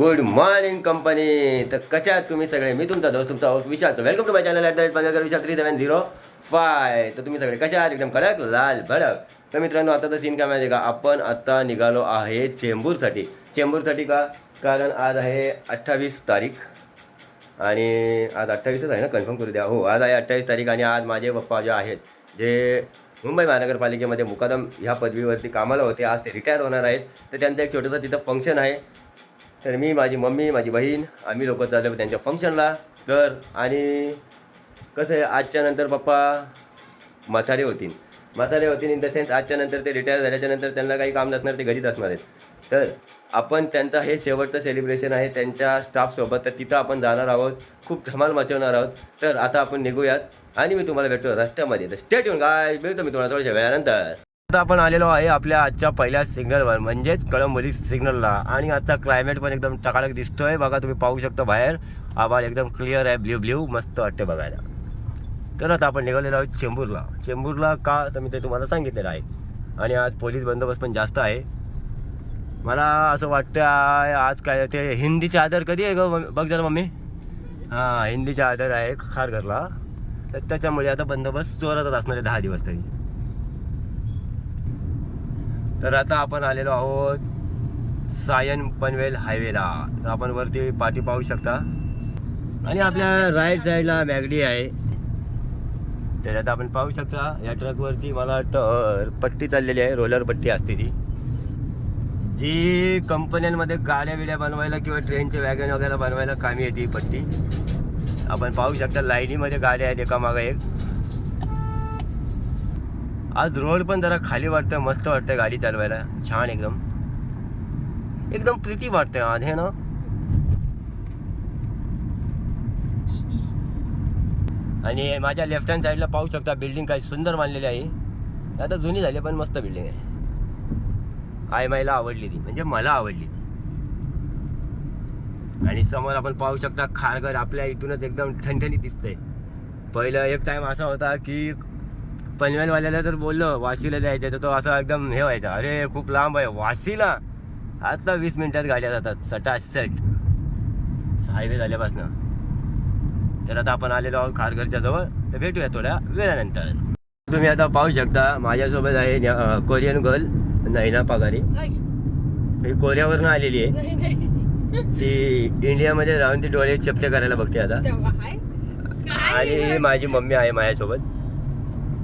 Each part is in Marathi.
Good morning company. तर कशा आहात तुम्ही सगळे? मी तुमचा दोस्त तुमचा विशाल. तर वेलकम टू माय चॅनल @विशाल 3705. तर तुम्ही सगळे कशा आहात? एकदम कडक लाल भडक. तर मित्रांनो, आताचा सीन काय माहिती आहे का? आपण आता निघालो आहे चेंबूरसाठी. चेंबूरसाठी का? कारण आज आहे 28 तारीख आणि आज 28च आहे ना, कन्फर्म करू द्या. हो, आज आहे 28 तारीख आणि आज माझे पप्पा जे आहेत, जे मुंबई महानगरपालिकेमध्ये मुकादम ह्या पदवीवरती कामाला होते, आज ते रिटायर होणार आहेत. तर त्यांचं एक छोटंसं तिथं फंक्शन आहे. तर मी, माझी मम्मी, माझी बहीण, आम्ही लोक चाललो त्यांच्या फंक्शनला. तर आणि कसं आहे, आजच्या नंतर पप्पा म्हातारे होतील इन द सेन्स आजच्या नंतर ते रिटायर झाल्याच्या नंतर त्यांना काही काम नसणार, ते घरीच असणार आहेत. तर आपण त्यांचा हे शेवटचं सेलिब्रेशन आहे त्यांच्या स्टाफसोबत. तर तिथं आपण जाणार आहोत, खूप धमाल मचवणार आहोत. तर आता आपण निघूयात आणि मी तुम्हाला भेटतो रस्त्यामध्ये. तर स्टे ट्यून गाइस, भेटतो मी तुम्हाला थोड्याशा वेळानंतर. आता आपण आलेलो आहे आपल्या आजच्या पहिल्या सिग्नलवर, म्हणजेच कळंबोली सिग्नलला. आणि आजचा क्लायमेट पण एकदम टकाटक दिसतोय. बघा, तुम्ही पाहू शकता बाहेर आभाळ एकदम क्लिअर आहे, ब्ल्यू मस्त वाटते बघायला. तर आता आपण निघालेलो आहोत चेंबूरला का तर मी ते तुम्हाला सांगितलेलं आहे. आणि आज पोलीस बंदोबस्त पण जास्त आहे. मला असं वाटतं आज काय ते हिंदी चादर कधी आहे ग बघ जरा मम्मी. हां, हिंदी चादर आहे खारघरला. तर त्याच्यामुळे आता बंदोबस्त जोरातच असणार आहे 10 दिवस तरी. तर आता आपण आलेलो आहोत सायन पनवेल हायवेला. तर आपण वरती पाठी पाहू शकता आणि आपल्या राईट साईडला मॅगडी आहे. तर आता आपण पाहू शकता या ट्रकवरती मला वाटतं पट्टी चाललेली आहे, रोलर पट्टी असते ती, जी कंपन्यांमध्ये गाड्या बिड्या बनवायला किंवा ट्रेनचे वॅगन वगैरे बनवायला कामी येते ही पट्टी. आपण पाहू शकता लाईनीमध्ये गाड्या आहेत एकामागं एक. आज रोड पण जरा खाली वाटतं, मस्त वाटतं गाडी चालवायला, छान एकदम प्रिटी वाटतं आज हे ना. आणि माझ्या लेफ्ट हँड साईडला पाहू शकता बिल्डिंग काही सुंदर बांधलेली आहे. आता जुनी झाली पण मस्त बिल्डिंग आहे. मायला आवडली ती, म्हणजे मला आवडली ती. आणि समोर आपण पाहू शकता खारघर आपल्या इथूनच एकदम ठणठणीत दिसतंय. पहिलं एक टाइम असा होता की पनवेलवाल्याला जर बोललो वाशीला जायचं तर तो असा एकदम हे व्हायचा, अरे खूप लांब आहे वाशीला. आता 20 मिनिटात गाड्या जातात सटासट हायवे झाल्यापासनं. तर आता आपण आलेलो आहोत खारघरच्या जवळ. तर भेटूया थोड्या वेळानंतर. तुम्ही आता पाहू शकता माझ्यासोबत आहे कोरियन गर्ल नैना पगारे. ही कोरियावरून आलेली आहे. ती इंडियामध्ये राहून ती डोळे चपटे करायला बघते आता. आणि माझी मम्मी आहे माझ्यासोबत.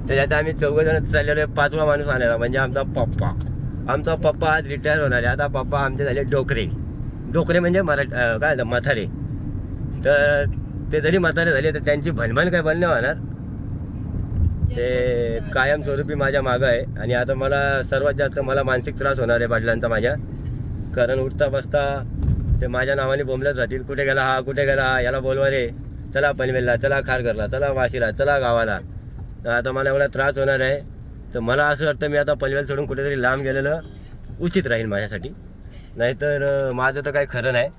त्याच्यात आम्ही 4 जण चाललेलो आहे. 5वा माणूस आणायला म्हणजे आमचा पप्पा आज रिटायर होणार आहे. आता पप्पा आमचे झाले डोकरे म्हणजे काय म्हातारे. तर ते जरी म्हातारे झाले तर त्यांची भनभन काय बंद नाही होणार. ते कायमस्वरूपी माझ्या मागं आहे. आणि आता मला सर्वात जास्त मानसिक त्रास होणार आहे वडिलांचा माझ्या. कारण उठता बसता ते माझ्या नावाने बोंबलत राहतील, कुठे गेला हा, याला बोलवा रे, चला पनवेलला, चला खारघरला, चला वाशीला, चला गावाला. तर आता मला एवढा त्रास होणार आहे. तर मला असं वाटतं मी आता पनवेल सोडून कुठेतरी लांब गेलेलं उचित राहील माझ्यासाठी. नाहीतर माझं तर काही खरं नाही.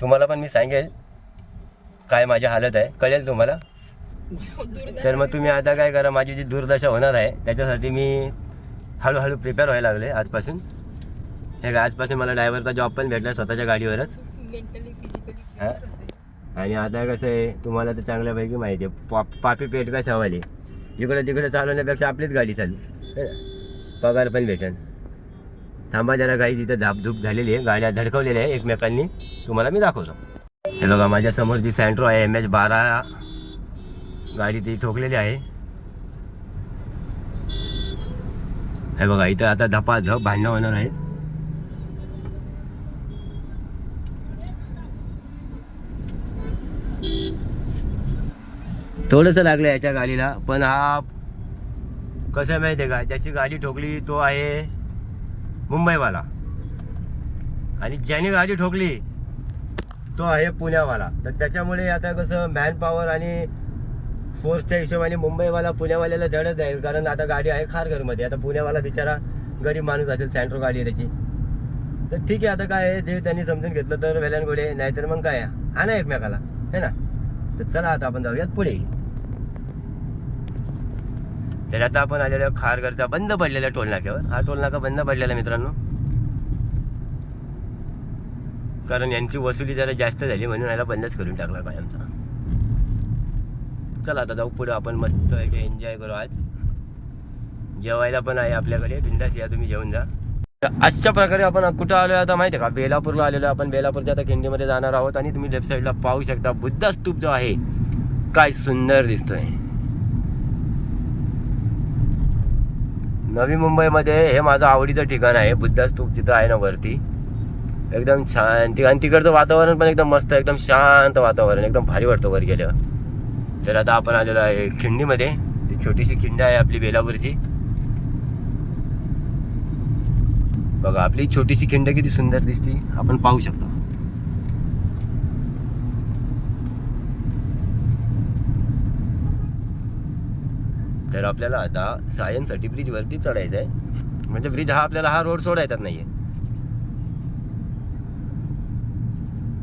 तुम्हाला पण मी सांगेल काय माझी हालत आहे, कळेल तुम्हाला. तर मग तुम्ही आता काय करा, माझी जी दुर्दशा होणार आहे त्याच्यासाठी मी हळूहळू प्रिपेअर व्हायला लागले आजपासून. हे आजपासून मला ड्रायव्हरचा जॉब पण भेटला स्वतःच्या गाडीवरच. हां, आणि आता कसं आहे तुम्हाला तर चांगल्यापैकी माहिती आहे, पापी पेट काय सवाल आहे. इकडे तिकडे चालवण्यापेक्षा आपलीच गाडी चालू, पगार पण भेटेल. थांबा जरा, काही तिथं धापधूप झालेली आहे, गाड्या धडकवलेल्या आहे एकमेकांनी, तुम्हाला मी दाखवतो. हे बघा माझ्यासमोर जी सँट्रो आहे MH12 गाडी ती ठोकलेली आहे. हे बघा इथं आता धपाधप भांडणं होणार आहेत. थोडंसं लागलं याच्या गाडीला, पण हा कसं माहिती आहे का, ज्याची गाडी ठोकली तो आहे मुंबईवाला आणि ज्याने गाडी ठोकली तो आहे पुण्यावाला. तर त्याच्यामुळे आता कसं मॅन पॉवर आणि फोर्सच्या हिशोबाने मुंबईवाला पुण्यावाल्याला जडच जाईल. कारण आता गाडी आहे खारघरमध्ये. आता पुण्यावाला बिचारा गरीब माणूस असेल, सँट्रो गाडी आहे त्याची. तर ठीक आहे, आता काय आहे जे त्यांनी समजून घेतलं तर वेल्यान गोडे, नाहीतर मग काय हा ना एकमेकाला, है ना. तर चला आता आपण जाऊयात पुढे. तर आता आपण आलेलो खारघरचा बंद पडलेल्या टोल नाक्यावर. हा टोल नाका बंद पडलेला मित्रांनो. कारण यांची वसुली जरा जास्त झाली म्हणून याला बंदच करून टाकला काय आमचा. चला आता जाऊ पुढे, आपण मस्त एन्जॉय करू. आज जेवायला पण आहे आपल्याकडे, बिंदास या तुम्ही जेवून जा. अशा प्रकारे आपण कुठं आलो आता माहिती आहे का, बेलापूरला आलेलो आपण. बेलापूरच्या आता खिंडीमध्ये जाणार आहोत आणि तुम्ही लेफ्ट साईडला पाहू शकता बुद्धा स्तूप जो आहे, काय सुंदर दिसतोय. नवी मुंबईमध्ये हे माझं आवडीचं ठिकाण आहे, बुद्धा स्तूप जिथं आहे ना वरती, एकदम छान. आणि तिकडचं वातावरण पण एकदम मस्त, एकदम शांत वातावरण, एकदम भारी वाटतं वर गेल्यावर. तर आता आपण आलेलो आहे खिंडीमध्ये. छोटीशी खिंड आहे आपली बेलापूरची. बघा आपली छोटीशी खिंड किती सुंदर दिसती, आपण पाहू शकतो. तर आपल्याला आता सायन्ससाठी ब्रिजवरती चढायचं आहे. म्हणजे ब्रिज हा आपल्याला हा रोड सोडायचाच नाहीये.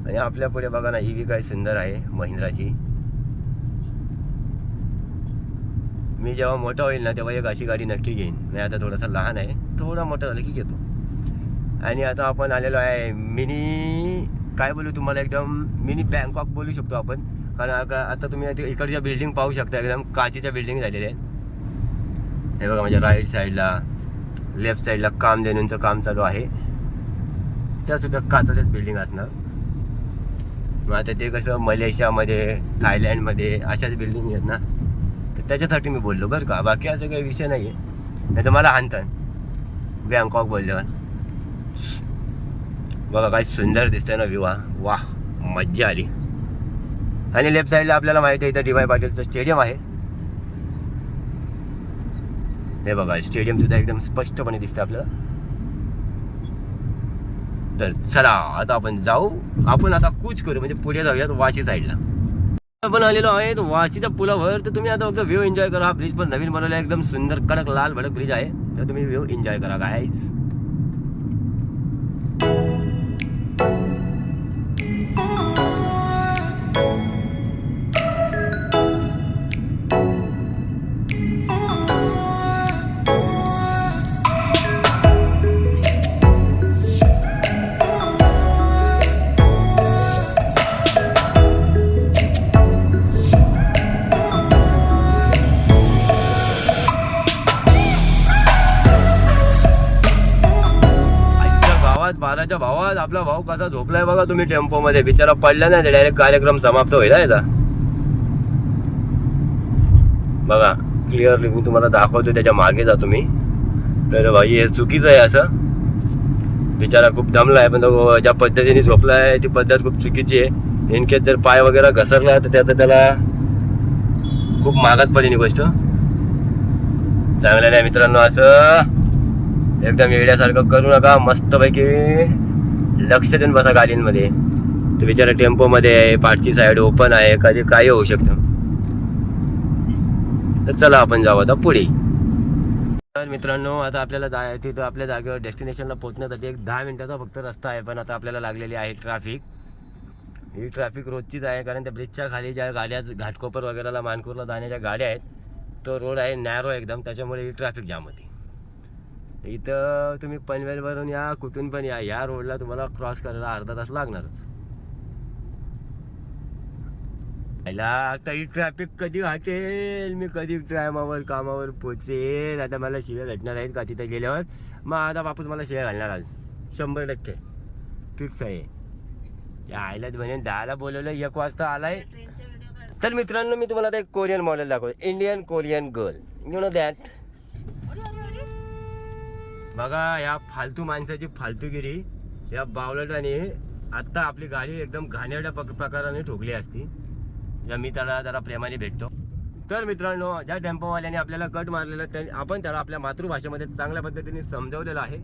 आणि आपल्या पुढे बघा ना ईव्ही काय सुंदर आहे महिंद्राची. मी जेव्हा मोठा होईल ना तेव्हा एक अशी गाडी नक्की घेईन. मी आता थोडासा लहान आहे, थोडा मोठा झालं की घेतो. आणि आता आपण आलेलो आहे मिनी, काय बोलू तुम्हाला, एकदम मिनी बँकॉक बोलू शकतो आपण. कारण आता तुम्ही इकडच्या बिल्डिंग पाहू शकता, एकदम काचेच्या बिल्डिंग झालेल्या आहेत. हे बघा म्हणजे राईट साईडला, लेफ्ट साईडला कामधेनूंचं काम चालू आहे. त्यासुद्धा काचाच्याच बिल्डिंग असणार. मग आता ते कसं मलेशियामध्ये, थायलंडमध्ये अशाच बिल्डिंग आहेत ना, तर त्याच्यासाठी मी बोललो बरं का. बाकी असं काही विषय नाही आहे, नाही तर मला हाणतात बँकॉक बोलल्यावर. बघा काय सुंदर दिसतंय ना व्ह्यू. वाह मज्जा आली. आणि लेफ्ट साईडला आपल्याला माहिती आहे इथं डी वाय पाटीलचं स्टेडियम आहे. हे बघा स्टेडियम सुद्धा एकदम स्पष्टपणे दिसतं आपल्याला. तर चला आता आपण जाऊ, आपण आता कूच करू, म्हणजे पुढे जाऊयात वाशी साईडला. आपण आलेलो आहे वाशीच्या पुलावर. तर तुम्ही आता फक्त व्ह्यू एन्जॉय करा. हा ब्रिज पण नवीन बनवला, एकदम सुंदर कडक लाल भडक ब्रिज आहे. तर तुम्ही व्ह्यू एन्जॉय करा गाईज. बालाच्या भावात आपला भाऊ कसा झोपलाय बघा तुम्ही टेम्पो मध्ये. बिचारा पडला नाही, डायरेक्ट कार्यक्रम समाप्त होईल याचा. बघा क्लिअरली मी तुम्हाला दाखवतो, त्याच्या मागे जा तुम्ही. तर भाई हे चुकीचं आहे असं. बिचारा खूप दमला आहे, पण तो ज्या पद्धतीने झोपलाय ती पद्धत खूप चुकीची आहे. इनकेस जर पाय वगैरे घसरला तर त्याचं त्याला खूप महागात पडेल ही गोष्ट. चांगलं नाही मित्रांनो असं एकदम येड्यासारखं करू नका. मस्तपैकी लक्ष देऊन बसा गाडींमध्ये. तर बिचारा टेम्पोमध्ये आहे, पाठची साईड ओपन आहे, कधी काही होऊ शकतं. तर चला आपण जाऊ आता पुढे. तर मित्रांनो आता आपल्याला तिथं आपल्या जागेवर डेस्टिनेशनला पोहोचण्यासाठी एक 10 मिनिटाचा फक्त रस्ता आहे. पण आता आपल्याला लागलेली आहे ट्रॅफिक. ही ट्रॅफिक रोजचीच आहे, कारण त्या ब्रिजच्या खाली ज्या गाड्या घाटकोपर वगैरेला मानपूरला जाण्याच्या गाड्या आहेत, तो रोड आहे नॅरो एकदम, त्याच्यामुळे ही ट्रॅफिक जाम होती. इथं तुम्ही पनवेलवरून या, कुठून पण या, या रोडला तुम्हाला क्रॉस करायला अर्धा तास लागणारच. आता ही ट्रॅफिक कधी हटेल, मी कधी टायमावर कामावर पोचेल. आता मला शिव्या भेटणार आहेत का तिथे गेल्यावर. मग आता वापस मला शिव्या घालणार आज 100% फिक्स आहे. या आयलाच म्हणे 10ला बोलवलं, 1 वाजता आलाय. तर मित्रांनो मी तुम्हाला आता एक कोरियन मॉडेल दाखवतो, Indian Korean girl, you know that. बघा या फालतू माणसाची फालतूगिरी, या बावलटाने आत्ता आपली गाडी एकदम घाणेरड्या प्रकाराने ठोकली असती. या मी त्याला जरा प्रेमाने भेटतो. तर मित्रांनो ज्या टेम्पोवाल्याने आपल्याला कट मारलेला आपण त्याला आपल्या मातृभाषेमध्ये चांगल्या पद्धतीने समजावलेलं आहे.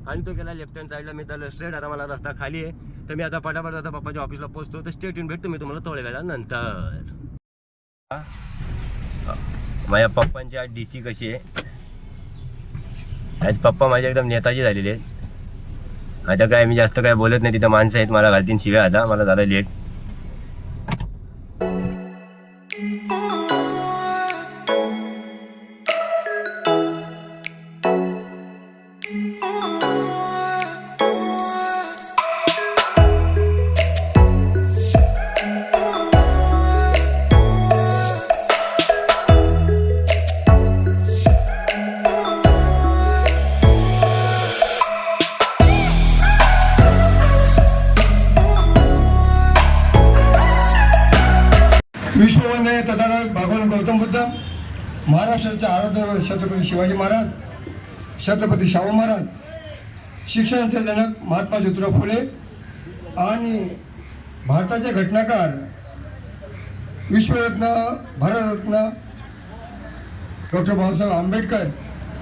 आणि तो गेला लेफ्ट हँड साईडला, मी त्याला स्ट्रेट. आता मला रस्ता खाली आहे, तर मी आता पटापट आता पप्पाच्या ऑफिसला पोहोचतो. तर स्ट्रेट येऊन भेटतो मी तुम्हाला थोड्या वेळानंतर. माझ्या पप्पांची आज DC कशी आहे. आज पप्पा माझे एकदम नेताजी झालेले आहेत. आता काय मी जास्त काय बोलत नाही, तिथं माणसं आहेत मला घालतीन शिव्या. आता मला झालं लेट. तथागत भगवान गौतम बुद्ध, महाराष्ट्राचे आराध्य छत्रपती शिवाजी महाराज, छत्रपती शाहू महाराज, शिक्षणाचे जनक महात्मा ज्योतिराव फुले आणि भारताचे घटनाकार विश्वरत्न भारतरत्न डॉक्टर बाबासाहेब आंबेडकर,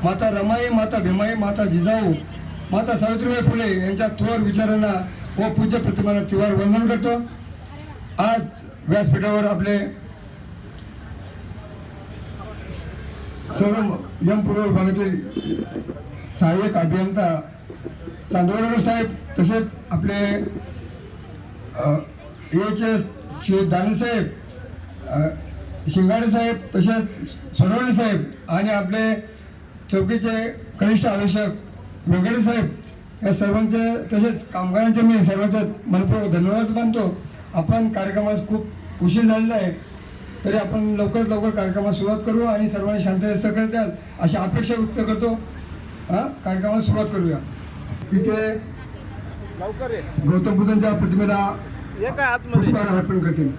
माता रमाई, माता भीमाई, माता जिजाऊ, माता सावित्रीबाई फुले यांच्या थोर विचारांना व पूज्य प्रतिमांना त्रिवार वंदन करतो. आज व्यासपीठावर आपले सर्व यम पूर्व विभागातील सहाय्यक अभियंता चांदवडकर साहेब, तसेच आपले श्री दानवे साहेब, शिंगाडे साहेब, तसेच सोनवणे साहेब आणि आपले चौकीचे कनिष्ठ आवेशक वेंकटे साहेब, या सर्वांचे तसेच कामगारांचे मी सर्वांचे मनपूर्वक धन्यवाद मानतो. आपण कार्यक्रमास खूप उशीर झालेला आहे, तरी आपण लवकरात लवकर कार्यक्रमास सुरुवात करू आणि सर्वांनी शांततेत सहकार्य द्याल अशी अपेक्षा व्यक्त करतो. कार्यक्रमास सुरुवात करूया. तिथे गौतम बुद्धांच्या प्रतिमेला पुष्पहार अर्पण करतील.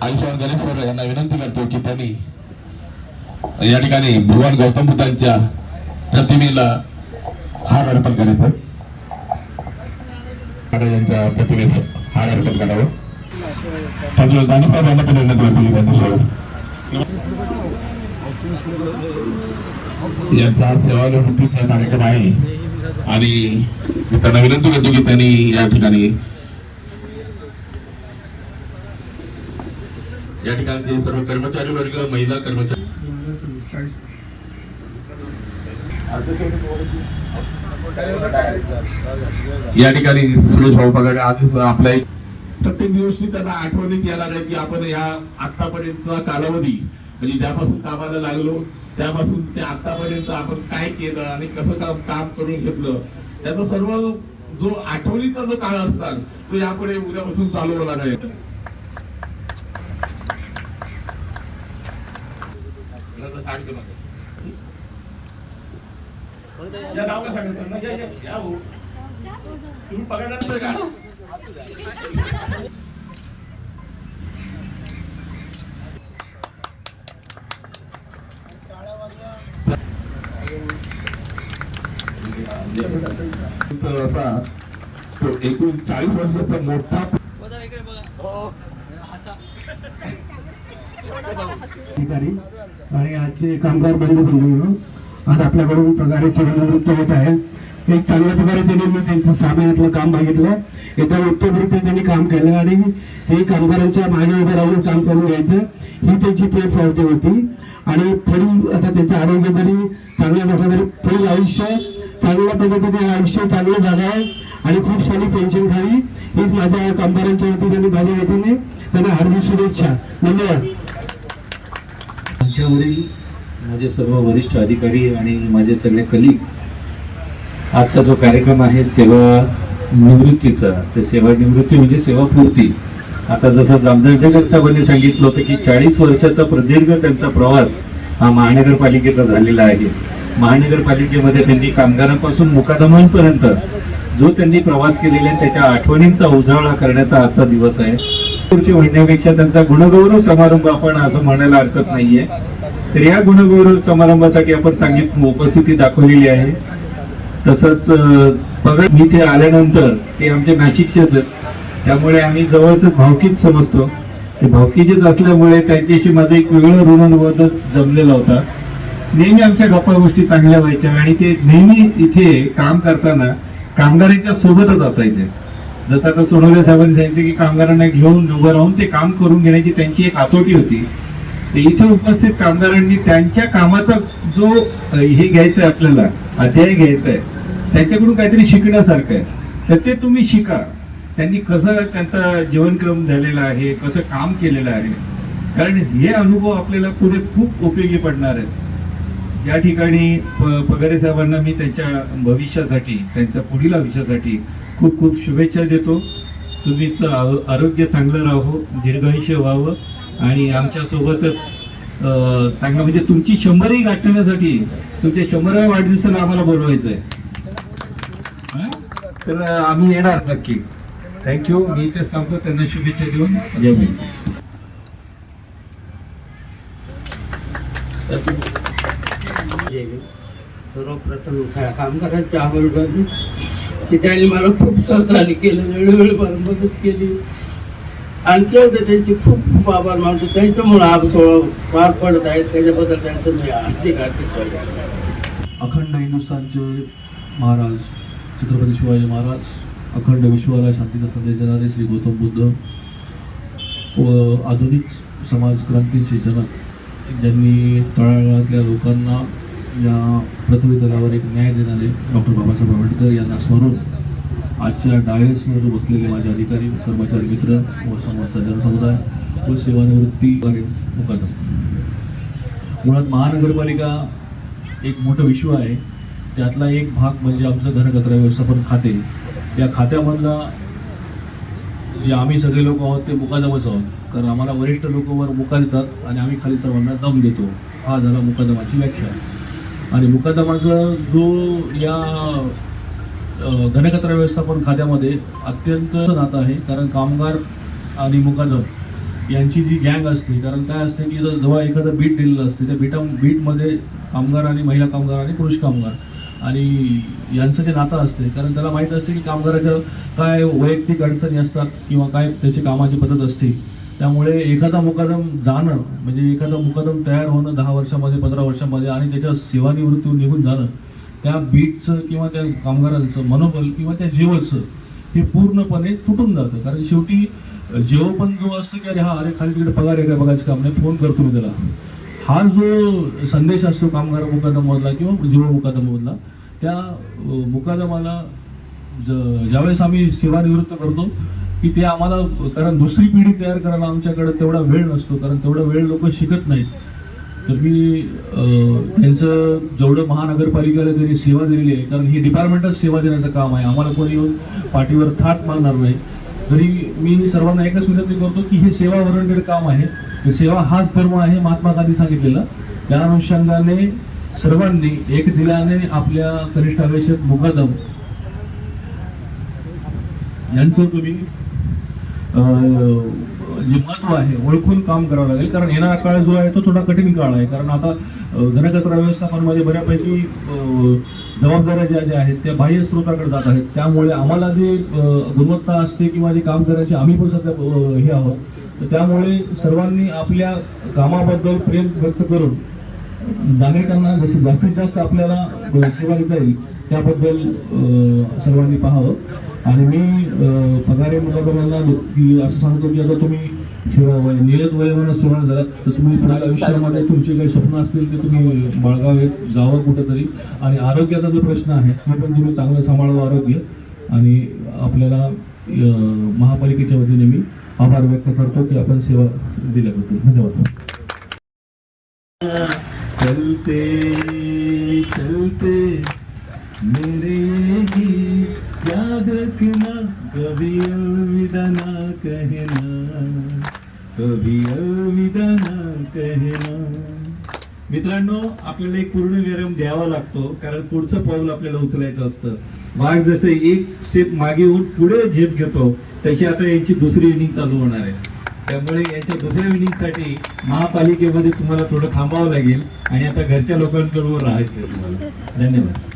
आयुष्मान गणेश्वर यांना विनंती करतो की त्यांनी या ठिकाणी भगवान गौतम बुद्धांच्या प्रतिमेला हार अर्पण करायचं. यांच्या प्रतिमेचं हार अर्पण करावं. त्यांच्या दानसाहेब यांना पण विनंती करतो त्यांच्यासोबत यांचा सेवानिवृत्तीचा कार्यक्रम आहे आणि मी त्यांना विनंती करतो की त्यांनी या ठिकाणी सर्व कर्मचारी वर्ग, महिला कर्मचारी या ठिकाणी सुरेश भाऊ पगार आज आपल्या प्रत्येक दिवशी त्यांना आठवणीत यायला लागेल की आपण या आतापर्यंतचा कालावधी म्हणजे ज्यापासून कामाला लागलो त्यापासून ते आतापर्यंत आपण काय केलं आणि कसं काम करून घेतलं त्याचा सर्व जो आठवणीचा जो काळ असतात तो यापुढे उद्यापासून चालू होणार आहे. तुम्ही पगार का एकूण 40 वर्षाचा मोठा आणि आजचे कामगार बंधू आज आपल्याकडून पगारी सेवानिवृत्त होत आहे. एक चांगल्या प्रकारे त्यांनी मी त्यांचं 6 महिन्यातलं काम बघितलं. एकदम उत्तमरित्या त्यांनी काम केलं आणि हे कामगारांच्या मागे उभं राहून काम करून घ्यायचं ही त्यांची पेट पावती होती. आणि थोडी आता त्यांचं आरोग्य जरी चांगलं नसलं तरी पुढील आयुष्य चांगल्या पद्धतीने आयुष्य चांगलं जगावं आणि खूप सारी पेन्शन खावी हीच माझ्या कामगारांच्या वतीने आणि माझ्या वतीने त्यांना हार्दिक शुभेच्छा. धन्यवाद. आमच्यावरील माझे सर्व वरिष्ठ अधिकारी आणि माझे सगळे कलीग, आजचा जो कार्यक्रम आहे सेवा निवृत्तीचा, ते सेवा निवृत्ती म्हणजे सेवापूर्ती. आता जसं जामदार साहेबांनी सांगितलं होतं की 40 वर्षाचा प्रदीर्घ त्यांचा प्रवास हा महानगरपालिकेचा झालेला आहे. महानगरपालिकेमध्ये त्यांनी कामगारांपासून मुकादमांपर्यंत जो त्यांनी प्रवास केलेला आहे त्याच्या आठवणींचा उजाळा करण्याचा आजचा दिवस आहे. म्हणण्यापेक्षा त्यांचा गुणगौरव समारंभ आपण असं म्हणायला हरकत नाहीये. तर या गुणगौरव समारंभासाठी आपण चांगली उपस्थिती दाखवलेली आहे. तसंच पगार मी ते आल्यानंतर ते आमचे नाशिकचेच आहेत, त्यामुळे आम्ही जवळच भावकीच समजतो. ते भावकीचेच असल्यामुळे त्यांच्याशी माझं एक वेगळं ऋणानुबंध जमलेला होता. नेहमी आमच्या गप्पा गोष्टी चांगल्या व्हायच्या आणि ते नेहमी इथे काम करताना कामगारांच्या सोबतच असायचे. जसं आता सोनवणे साहेबांनी सांगितलं की कामगारांना घेऊन उभं राहून ते काम करून घेण्याची त्यांची एक हातोटी होती. इथे उपस्थित कामगारांनी त्यांच्या कामाचा जो हे घ्यायचंय आपल्याला अध्याय घ्यायचा आहे त्यांच्याकडून काहीतरी शिकण्यासारखं आहे, तर ते तुम्ही शिका. त्यांनी कसं त्यांचा जीवनक्रम झालेला आहे, कसं काम केलेलं आहे, कारण हे अनुभव आपल्याला पुढे खूप उपयोगी पडणार आहेत. या ठिकाणी पगारे साहेबांना मी त्यांच्या भविष्यासाठी, त्यांच्या पुढील आयुष्यासाठी खूप खूप शुभेच्छा देतो. तुमचं आरोग्य चांगलं राहो, दीर्घायुष्य व्हावं आणि आमच्या सोबतच चांगलं म्हणजे तुमची 100ही गाठण्यासाठी तुमच्या 100व्या वाढदिवसाला आम्हाला बोलवायचं आहे. तर आम्ही येणार नक्की. थँक्यू. मी इथेच थांबतो. त्यांना शुभेच्छा देऊन जय भीम. सर्वप्रथम कामगारांच्या आवाज की त्यांनी मला खूप सहकार्य केलं, वेळोवेळी मला मदत केली. आणखी एकदा त्यांचे खूप खूप आभार मानतो. त्यांच्यामुळे आज पार पडत आहेत, त्याच्याबद्दल त्यांचं मी हार्दिक अखंड हिंदुस्थानचे महाराज छत्रपती शिवाजी महाराज, अखंड विश्वाला शांतीचा संदेश देणारे श्री गौतम बुद्ध व आधुनिक समाज क्रांतीचे जनक, ज्यांनी तळागाळातल्या लोकांना या पृथ्वी तलावर एक न्याय देणारे डॉक्टर बाबासाहेब आंबेडकर यांना स्मरून आजच्या डायसवर बसलेले माझे अधिकारी, कर्मचारी मित्र व समाजचा जनसमुदाय व सेवानिवृत्ती मुकादम. मुळात महानगरपालिका एक मोठं विश्व आहे. त्यातला एक भाग म्हणजे आमचं घनकचरा व्यवस्थापन खाते. या खात्यामधला जे आम्ही सगळे लोक आहोत ते मुकादमच आहोत, कारण आम्हाला वरिष्ठ लोक वर मुकाद देतात आणि आम्ही खाली सर्वांना दम देतो. हा झाला मुकादमाची व्याख्या. आणि मुकादमाचा जो या घनकचरा व्यवस्थापन खात्यामध्ये अत्यंत नातं आहे, कारण कामगार आणि मुकादम यांची जी गँग असते, कारण काय असते की जेव्हा एखादं बीट दिलेलं असते त्या बीटमध्ये कामगार आणि महिला कामगार आणि पुरुष कामगार आणि यांचं जे नातं असते, कारण त्याला माहीत असते की कामगाराच्या काय वैयक्तिक अडचणी असतात किंवा काय त्याची कामाची पद्धत असते. त्यामुळे एखादा मुकादम जाणं म्हणजे एखादा मुकादम तयार होणं 10 वर्षामध्ये 15 वर्षामध्ये आणि त्याच्या सेवानिवृत्तीवर निघून जाणं, त्या बीटचं किंवा त्या कामगारांचं मनोबल किंवा त्या जीवाचं हे पूर्णपणे तुटून जातं. कारण शेवटी जेव्हा पण जो असतो की अरे खाली तिकडे पगार आहे काय बघायचं काम नाही, फोन करतो मी त्याला, हा जो संदेश असतो कामगार मुकादममधला किंवा जीव मुकादममधला, त्या मुकादमाला ज्यावेळेस आम्ही सेवानिवृत्त करतो की ते आम्हाला, कारण दुसरी पिढी तयार करायला आमच्याकडे तेवढा वेळ नसतो, कारण तेवढा वेळ लोक शिकत नाहीत. तर मी त्यांचं जेवढं महानगरपालिकेला त्यांनी सेवा दिलेली आहे, कारण ही डिपार्टमेंटच सेवा देण्याचं काम आहे, आम्हाला कोणी येऊन पाठीवर थाट मारणार नाही. तरी मी सर्वांना एकच विनंती करतो की हे सेवा ओरिएंटेड काम आहे. सेवा हाच धर्म आहे महात्मा गांधी सांगितलेला. त्या अनुषंगाने सर्वांनी एक दिलाने आपल्या कनिष्ठ आवेशक मुकादम यांचं तुम्ही जे महत्व आहे ओळखून काम करावं लागेल. कारण येणारा काळ जो आहे तो थोडा कठीण काळ आहे, कारण आता घनकचरा व्यवस्थापनामध्ये बऱ्यापैकी जबाबदाऱ्या ज्या आहेत त्या बाह्य स्रोताकडे जात आहेत. त्यामुळे आम्हाला जे गुणवत्ता असते किंवा जे काम करायचे आम्ही पण सध्या हे आहोत, तर त्यामुळे सर्वांनी आपल्या कामाबद्दल प्रेम व्यक्त करून नागरिकांना जसं जास्तीत जास्त आपल्याला सेवा देता येईल त्याबद्दल सर्वांनी पाहावं. आणि मी पगारी मुलांना असं सांगतो की आता तुम्ही नियत वयोमानात सेवा झालात तर तुम्ही पुढील आयुष्यामध्ये तुमचे काही स्वप्न असतील ते तुम्ही बाळगावेत, जावं कुठंतरी. आणि आरोग्याचा जो प्रश्न आहे तो पण तुम्ही चांगलं सांभाळावं आरोग्य. आणि आपल्याला महापालिकेच्या वतीने मी आभार व्यक्त करतो की आपण सेवा दिल्याबद्दल. धन्यवाद. चलते चलते मेरे ही याद रखना, कभी अलविदा ना कहना, कभी अलविदा ना कहना. मित्रांनो, आपल्याला एक पूर्ण विराम द्यावा लागतो, कारण पुढचं पाऊल आपल्याला उचलायचं असतं. वाघ जसं एक स्टेप मागे येऊन पुढे झेप घेतो, तशी आता यांची दुसरी इनिंग चालू होणार आहे. त्यामुळे याच्या दुसऱ्या इनिंगसाठी महापालिकेमध्ये तुम्हाला थोडं थांबावं लागेल आणि आता घरच्या लोकांकडून राहायचं तुम्हाला. धन्यवाद.